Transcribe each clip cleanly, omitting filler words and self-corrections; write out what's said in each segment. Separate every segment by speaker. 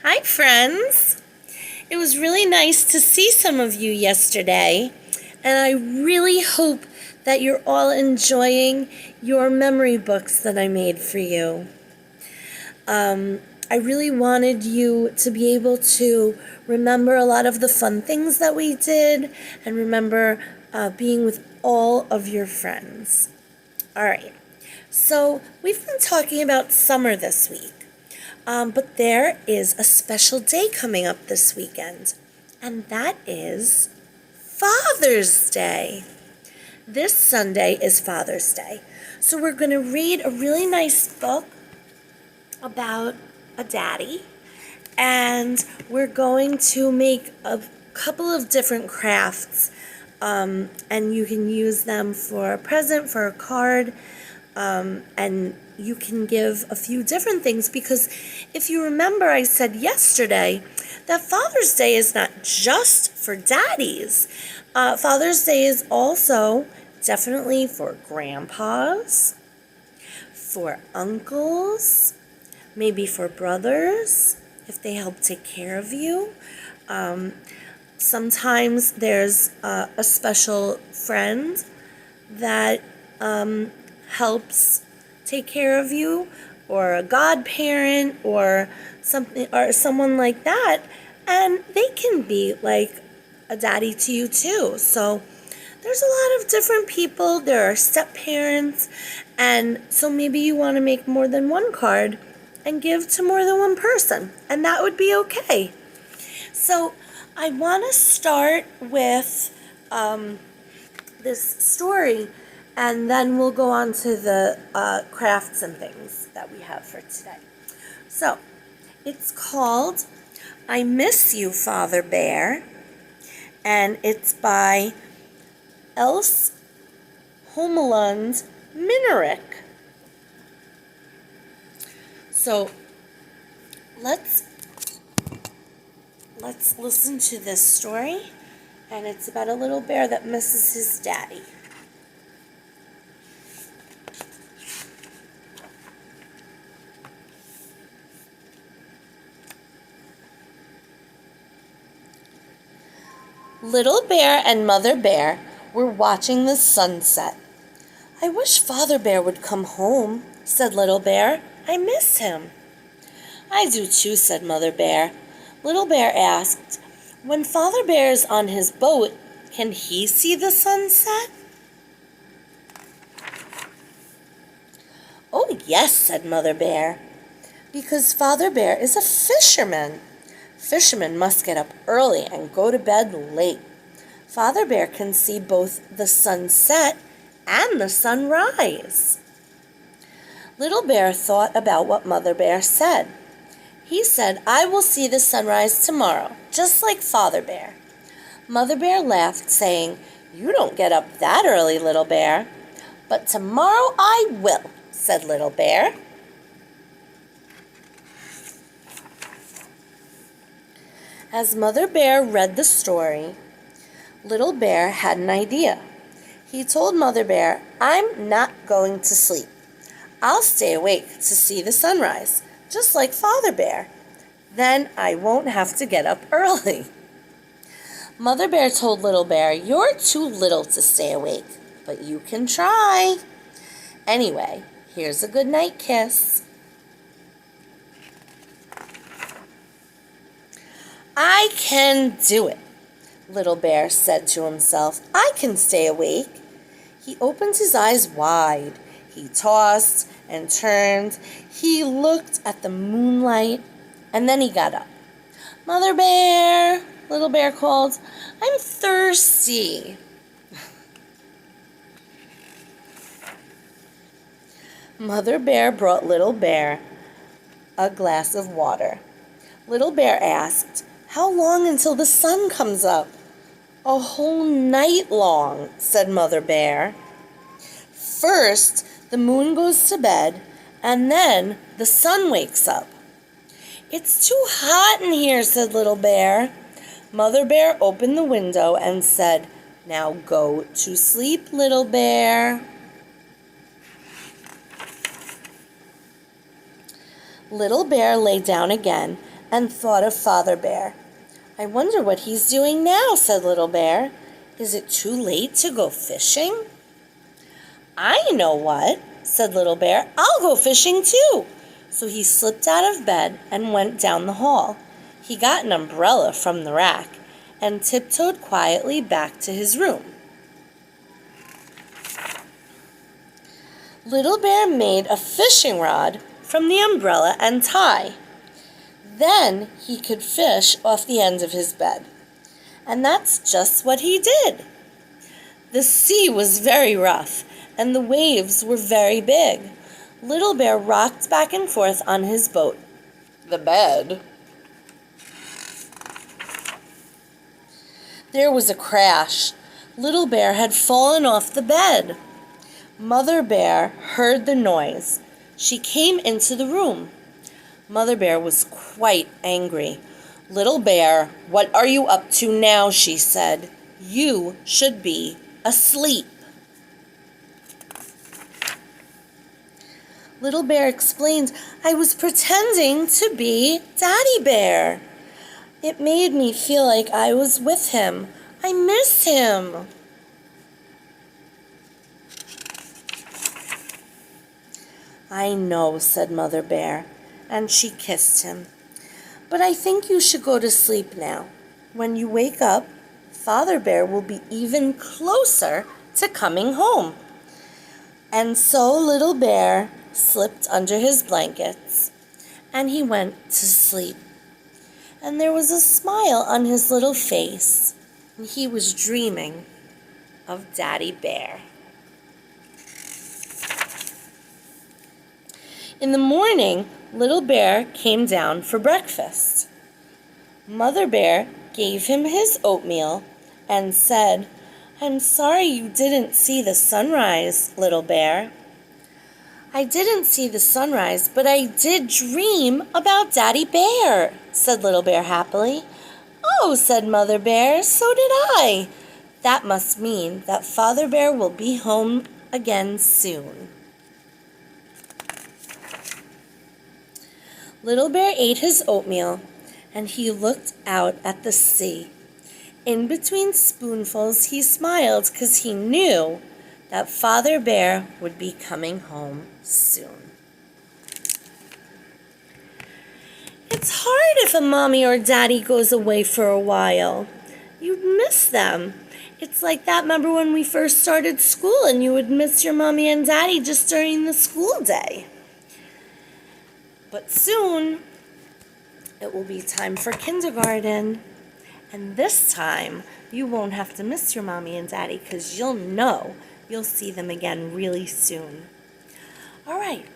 Speaker 1: Hi, friends. It was really nice to see some of you yesterday, and I really hope that you're all enjoying your memory books that I made for you. I really wanted you to be able to remember a lot of the fun things that we did and remember being with all of your friends. All right, so we've been talking about summer this week. But there is a special day coming up this weekend, and that is Father's Day. This Sunday is Father's Day. So we're going to read a really nice book about a daddy, and we're going to make a couple of different crafts, and you can use them for a present, for a card, and you can give a few different things, because if you remember, I said yesterday that Father's Day is not just for daddies. Father's Day is also definitely for grandpas, for uncles, maybe for brothers, if they help take care of you. Sometimes there's a special friend that helps take care of you, or a godparent, or something, or someone like that, and they can be like a daddy to you too. So there's a lot of different people. There are step parents, and so maybe you want to make more than one card and give to more than one person, and that would be okay. So I want to start with this story, and then we'll go on to the crafts and things that we have for today. So, it's called I Miss You, Father Bear, and it's by Else Homeland Minerick. So, let's listen to this story, and it's about a little bear that misses his daddy. Little Bear and Mother Bear were watching the sunset. "I wish Father Bear would come home," said Little Bear. "I miss him." "I do too," said Mother Bear. Little Bear asked, "When Father Bear is on his boat, can he see the sunset?" "Oh, yes," said Mother Bear, "because Father Bear is a fisherman. Fishermen must get up early and go to bed late. Father Bear can see both the sunset and the sunrise." Little Bear thought about what Mother Bear said. He said, "I will see the sunrise tomorrow, just like Father Bear." Mother Bear laughed, saying, "You don't get up that early, Little Bear." "But tomorrow I will," said Little Bear. As Mother Bear read the story, Little Bear had an idea. He told Mother Bear, "I'm not going to sleep. I'll stay awake to see the sunrise, just like Father Bear. Then I won't have to get up early." Mother Bear told Little Bear, "You're too little to stay awake, but you can try. Anyway, here's a good night kiss." "I can do it," Little Bear said to himself. "I can stay awake." He opened his eyes wide. He tossed and turned. He looked at the moonlight, and then he got up. "Mother Bear," Little Bear called, "I'm thirsty." Mother Bear brought Little Bear a glass of water. Little Bear asked, "How long until the sun comes up?" "A whole night long," said Mother Bear. "First, the moon goes to bed, and then the sun wakes up." "It's too hot in here," said Little Bear. Mother Bear opened the window and said, "Now go to sleep, Little Bear." Little Bear lay down again and thought of Father Bear. "I wonder what he's doing now," said Little Bear. "Is it too late to go fishing?" "I know what," said Little Bear. "I'll go fishing too." So he slipped out of bed and went down the hall. He got an umbrella from the rack and tiptoed quietly back to his room. Little Bear made a fishing rod from the umbrella and tie. Then he could fish off the end of his bed. And that's just what he did. The sea was very rough, and the waves were very big. Little Bear rocked back and forth on his boat. The bed. There was a crash. Little Bear had fallen off the bed. Mother Bear heard the noise. She came into the room. Mother Bear was quite angry. "Little Bear, what are you up to now?" she said. "You should be asleep." Little Bear explained, "I was pretending to be Daddy Bear. It made me feel like I was with him. I miss him." "I know," said Mother Bear, and she kissed him. "But I think you should go to sleep now. When you wake up, Father Bear will be even closer to coming home." And so Little Bear slipped under his blankets, and he went to sleep. And there was a smile on his little face, and he was dreaming of Daddy Bear. In the morning, Little Bear came down for breakfast. Mother Bear gave him his oatmeal and said, "I'm sorry you didn't see the sunrise, Little Bear." "I didn't see the sunrise, but I did dream about Daddy Bear," said Little Bear happily. "Oh," said Mother Bear, "so did I. That must mean that Father Bear will be home again soon." Little Bear ate his oatmeal, and he looked out at the sea. In between spoonfuls, he smiled because he knew that Father Bear would be coming home soon. It's hard if a mommy or daddy goes away for a while. You'd miss them. It's like that, remember when we first started school and you would miss your mommy and daddy just during the school day. But soon, it will be time for kindergarten. And this time, you won't have to miss your mommy and daddy because you'll know you'll see them again really soon. All right,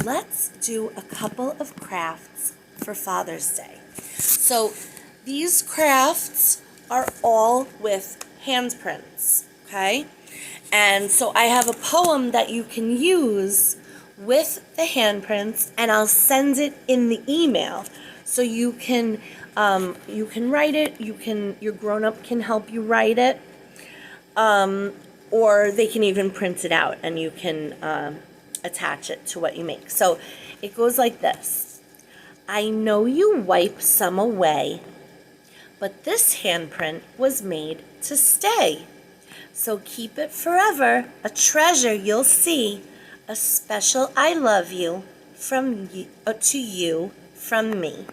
Speaker 1: let's do a couple of crafts for Father's Day. So these crafts are all with handprints, okay? And so I have a poem that you can use with the handprints, and I'll send it in the email so you can write it. Your grown-up can help you write it, or they can even print it out and you can attach it to what you make. So it goes like this. I know you wipe some away, but this handprint was made to stay. So keep it forever, a treasure you'll see. A special I love you from you, to you from me.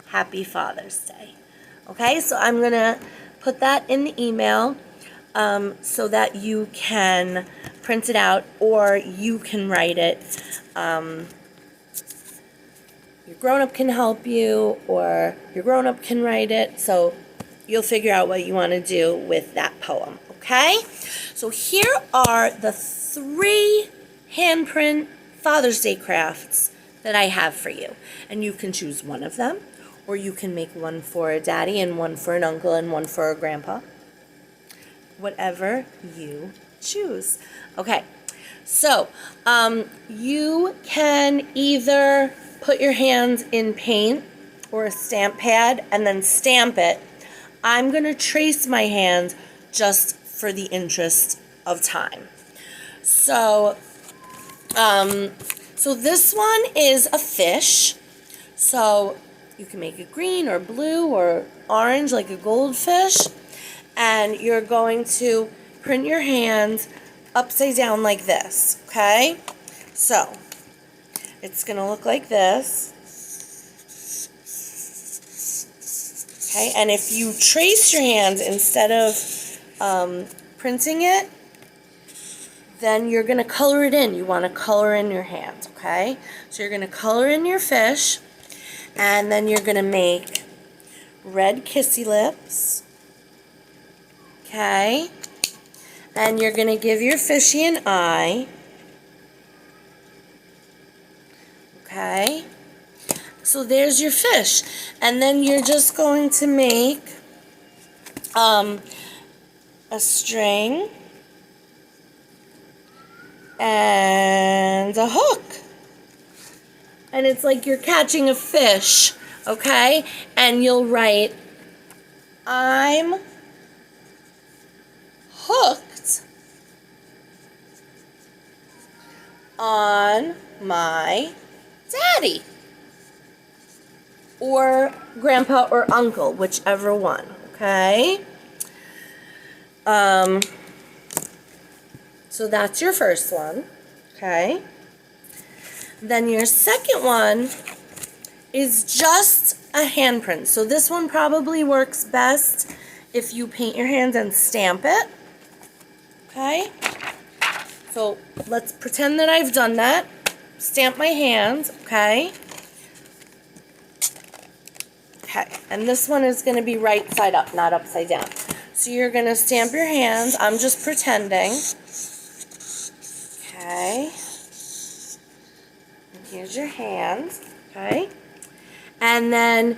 Speaker 1: Happy Father's Day. Okay, so I'm going to put that in the email so that you can print it out or you can write it. Your grown-up can help you or your grown-up can write it. So you'll figure out what you want to do with that poem. Okay, so here are the 3 handprint Father's Day crafts that I have for you. And you can choose one of them, or you can make one for a daddy and one for an uncle and one for a grandpa. Whatever you choose. Okay, so you can either put your hands in paint or a stamp pad and then stamp it. I'm going to trace my hand just for the interest of time. So this one is a fish. So You can make it green or blue or orange like a goldfish. And you're going to print your hand upside down like this, okay? So, it's going to look like this. Okay, and if you trace your hand instead of printing it, then you're going to color it in. You want to color in your hand, okay? So you're going to color in your fish, and then you're going to make red kissy lips, okay? And you're going to give your fishy an eye, okay? So there's your fish. And then you're just going to make a string and a hook. And it's like you're catching a fish, okay? And you'll write, I'm hooked on my daddy. Or grandpa or uncle, whichever one, okay? So that's your first one, okay? Then your second one is just a handprint. So this one probably works best if you paint your hand and stamp it, okay? So let's pretend that I've done that. Stamp my hand, okay? Okay, and this one is going to be right side up, not upside down. So you're going to stamp your hand. I'm just pretending. Okay. And here's your hand. Okay. And then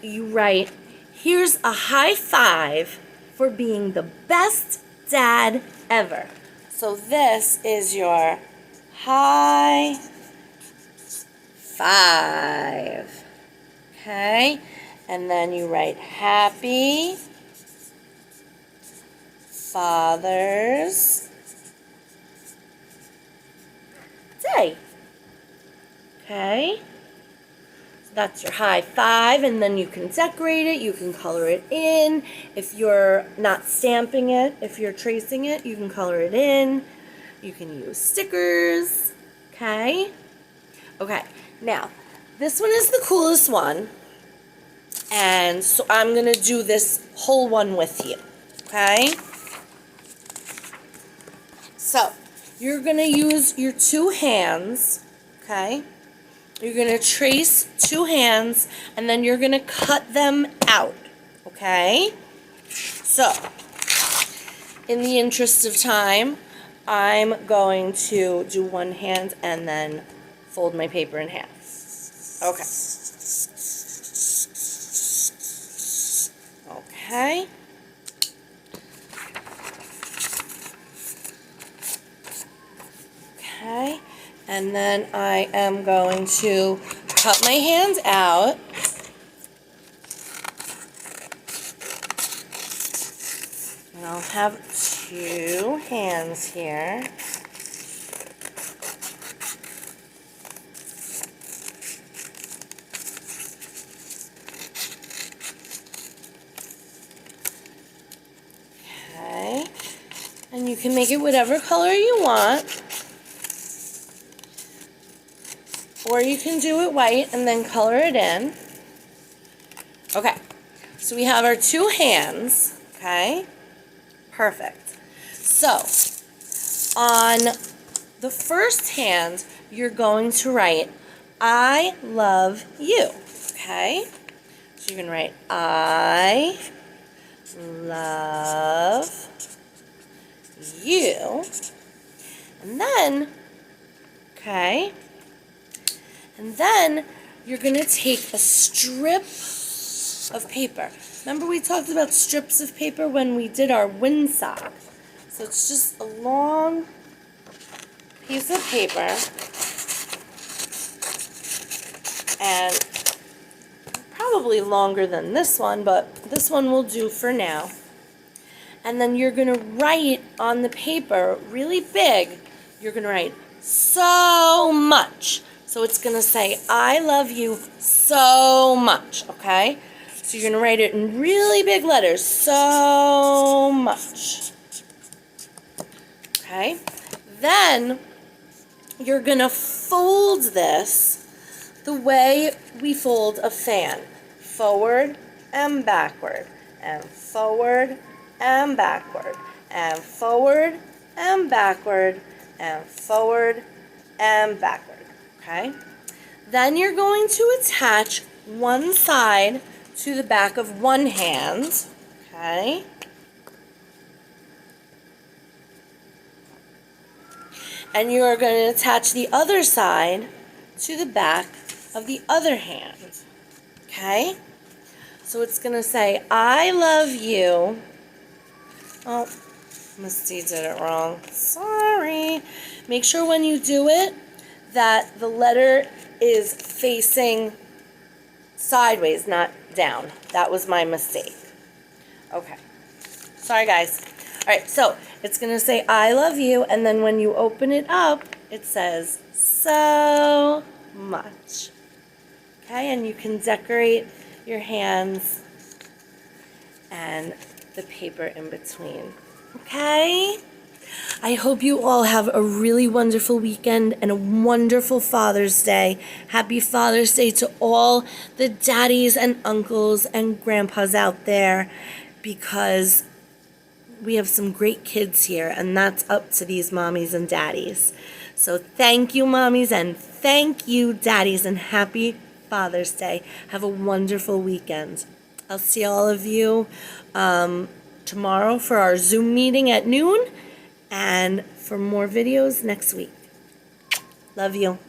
Speaker 1: you write, here's a high five for being the best dad ever. So this is your high five. Okay, and then you write Happy Father's Day. Okay, so that's your high five, and then you can decorate it, you can color it in. If you're not stamping it, if you're tracing it, you can color it in. You can use stickers, okay? Okay, now, this one is the coolest one, and so I'm going to do this whole one with you, okay? So, you're going to use your two hands, okay? You're going to trace two hands, and then you're going to cut them out, okay? So, in the interest of time, I'm going to do one hand and then fold my paper in half. Okay. Okay. Okay. And then I am going to cut my hand out. And I'll have two hands here. And you can make it whatever color you want. Or you can do it white and then color it in. Okay, so we have our two hands, okay? Perfect. So, on the first hand, you're going to write, I love you, okay? So you're going to write, I love you, and then, okay, and then you're going to take a strip of paper. Remember we talked about strips of paper when we did our windsock? So it's just a long piece of paper, and probably longer than this one, but this one will do for now. And then you're going to write on the paper really big. You're going to write so much. So So it's going to say, I love you so much, okay? So you're going to write it in really big letters, so much. Okay? Then you're going to fold this the way we fold a fan. Forward and backward, and forward and backward, and forward and backward, and forward and backward. Okay? Then you're going to attach one side to the back of one hand. Okay? And you are going to attach the other side to the back of the other hand. Okay? So it's going to say, I love you. Oh, Misty did it wrong. Sorry. Make sure when you do it that the letter is facing sideways, not down. That was my mistake. Okay. Sorry, guys. All right, so it's going to say, I love you, and then when you open it up, it says, so much. Okay, and you can decorate your hands and the paper in between. Okay? I hope you all have a really wonderful weekend and a wonderful Father's Day. Happy Father's Day to all the daddies and uncles and grandpas out there, because we have some great kids here, and that's up to these mommies and daddies. So thank you, mommies, and thank you, daddies, and happy Father's Day. Have a wonderful weekend. I'll see all of you tomorrow for our Zoom meeting at noon, and for more videos next week. Love you.